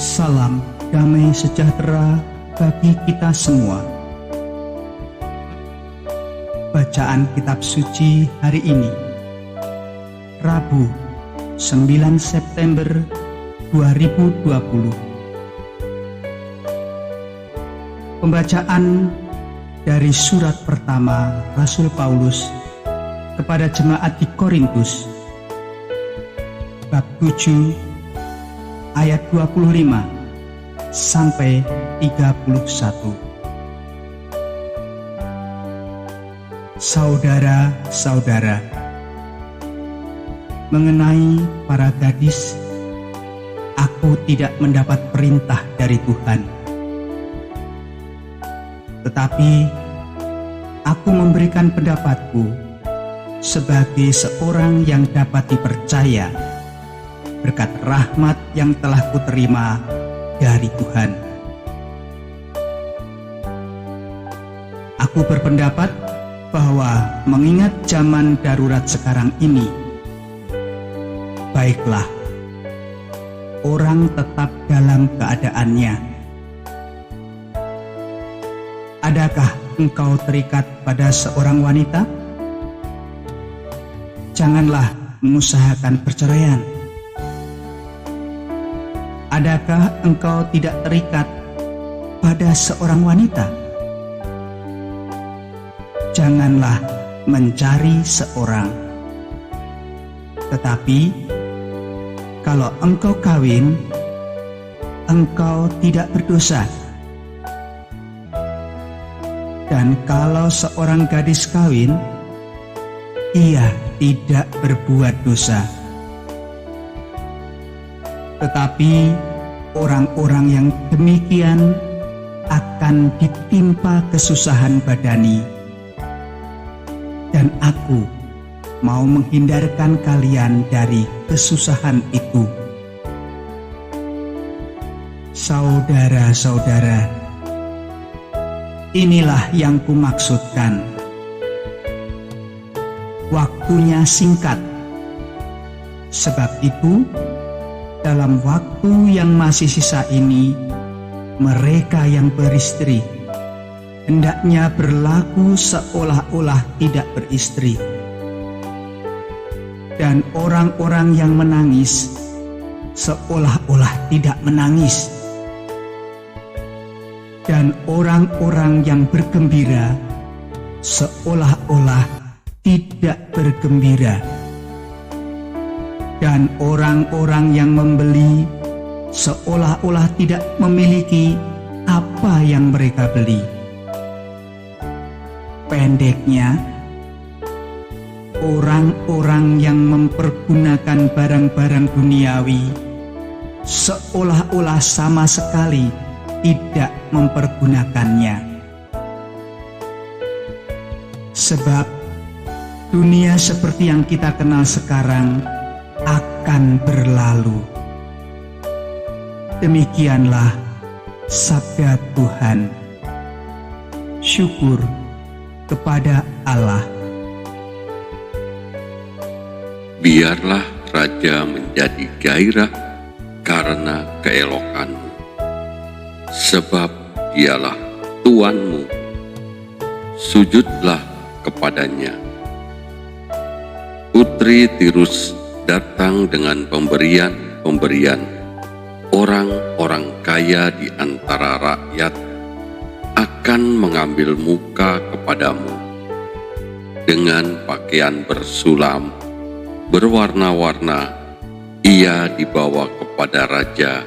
Salam damai sejahtera bagi kita semua. Bacaan kitab suci hari ini, Rabu 9 September 2020. Pembacaan dari surat pertama Rasul Paulus kepada jemaat di Korintus, bab 7 ayat 25 sampai 31. Saudara-saudara, mengenai para gadis, aku tidak mendapat perintah dari Tuhan. Tetapi aku memberikan pendapatku sebagai seorang yang dapat dipercaya berkat rahmat yang telah kuterima dari Tuhan. Aku berpendapat bahwa mengingat zaman darurat sekarang ini, baiklah orang tetap dalam keadaannya. Adakah engkau terikat pada seorang wanita? Janganlah mengusahakan perceraian. Adakah engkau tidak terikat pada seorang wanita? Janganlah mencari seorang. Tetapi kalau engkau kawin, engkau tidak berdosa. Dan kalau seorang gadis kawin, ia tidak berbuat dosa. Tetapi orang-orang yang demikian akan ditimpa kesusahan badani. Dan aku mau menghindarkan kalian dari kesusahan itu. Saudara-saudara, inilah yang kumaksudkan. Waktunya singkat. Sebab itu, dalam waktu yang masih sisa ini, mereka yang beristri hendaknya berlaku seolah-olah tidak beristri. Dan orang-orang yang menangis seolah-olah tidak menangis. Dan orang-orang yang bergembira seolah-olah tidak bergembira. Dan orang-orang yang membeli seolah-olah tidak memiliki apa yang mereka beli. Pendeknya, orang-orang yang mempergunakan barang-barang duniawi seolah-olah sama sekali tidak mempergunakannya. Sebab dunia seperti yang kita kenal sekarang akan berlalu. Demikianlah sabda Tuhan. Syukur kepada Allah. Biarlah raja menjadi gairah karena keelokanmu, sebab dialah Tuanmu. Sujudlah kepadanya. Putri Tirus datang dengan pemberian-pemberian orang-orang kaya di antara rakyat akan mengambil muka kepadamu. Dengan pakaian bersulam berwarna-warna, ia dibawa kepada raja.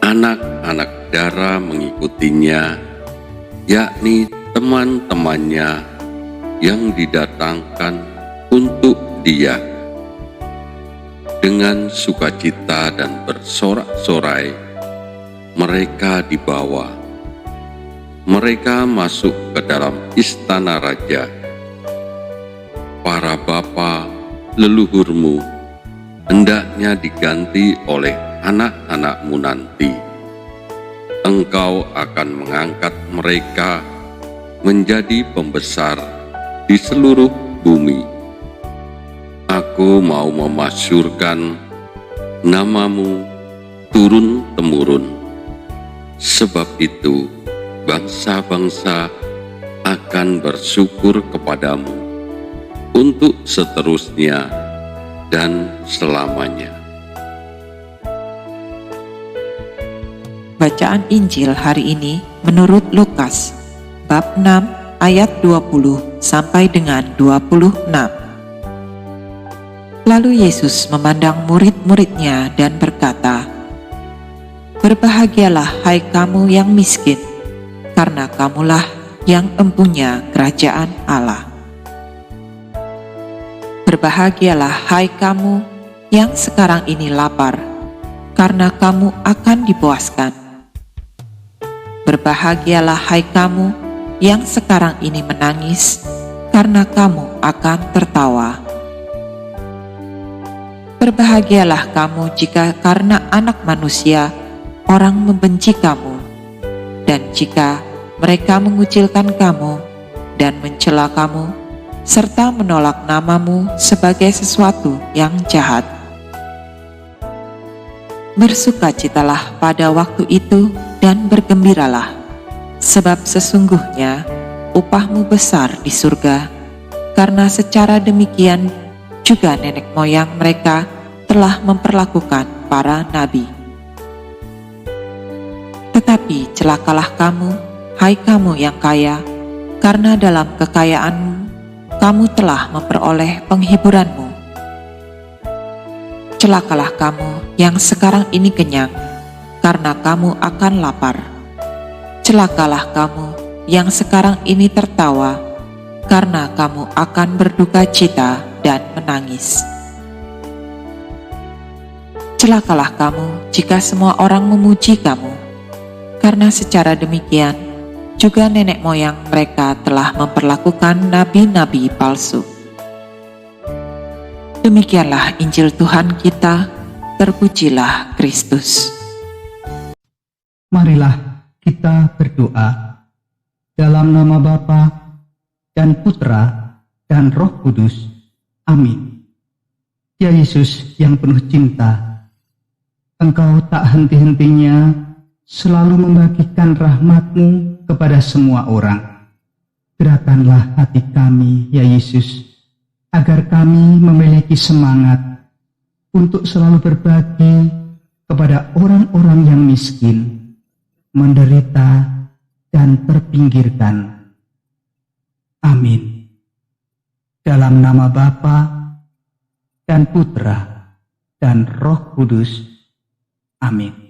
Anak-anak dara mengikutinya, yakni teman-temannya yang didatangkan untuk dia. Dengan sukacita dan bersorak-sorai, mereka dibawa. Mereka masuk ke dalam istana raja. Para bapa leluhurmu hendaknya diganti oleh anak-anakmu nanti. Engkau akan mengangkat mereka menjadi pembesar di seluruh bumi. Aku mau memasyurkan namamu turun-temurun. Sebab itu, bangsa-bangsa akan bersyukur kepadamu untuk seterusnya dan selamanya. Bacaan Injil hari ini menurut Lukas, bab 6 ayat 20 sampai dengan 26. Lalu Yesus memandang murid-muridnya dan berkata, "Berbahagialah hai kamu yang miskin, karena kamulah yang empunya kerajaan Allah. Berbahagialah hai kamu yang sekarang ini lapar, karena kamu akan dipuaskan. Berbahagialah hai kamu yang sekarang ini menangis, karena kamu akan tertawa. Berbahagialah kamu jika karena Anak Manusia orang membenci kamu, dan jika mereka mengucilkan kamu dan mencela kamu, serta menolak namamu sebagai sesuatu yang jahat. Bersukacitalah pada waktu itu dan bergembiralah, sebab sesungguhnya upahmu besar di surga, karena secara demikian juga nenek moyang mereka telah memperlakukan para nabi. Tetapi celakalah kamu, hai kamu yang kaya, karena dalam kekayaanmu kamu telah memperoleh penghiburanmu. Celakalah kamu yang sekarang ini kenyang, karena kamu akan lapar. Celakalah kamu yang sekarang ini tertawa, karena kamu akan berduka cita dan menangis. Celakalah kamu jika semua orang memuji kamu, karena secara demikian juga nenek moyang mereka telah memperlakukan nabi-nabi palsu." Demikianlah Injil Tuhan kita, terpujilah Kristus. Marilah kita berdoa. Dalam nama Bapa dan Putra dan Roh Kudus. Amin. Ya Yesus yang penuh cinta, Engkau tak henti-hentinya selalu membagikan rahmat-Mu kepada semua orang. Gerakanlah hati kami, ya Yesus, agar kami memiliki semangat untuk selalu berbagi kepada orang-orang yang miskin, menderita, dan terpinggirkan. Amin. Dalam nama Bapa dan Putra dan Roh Kudus. Amin.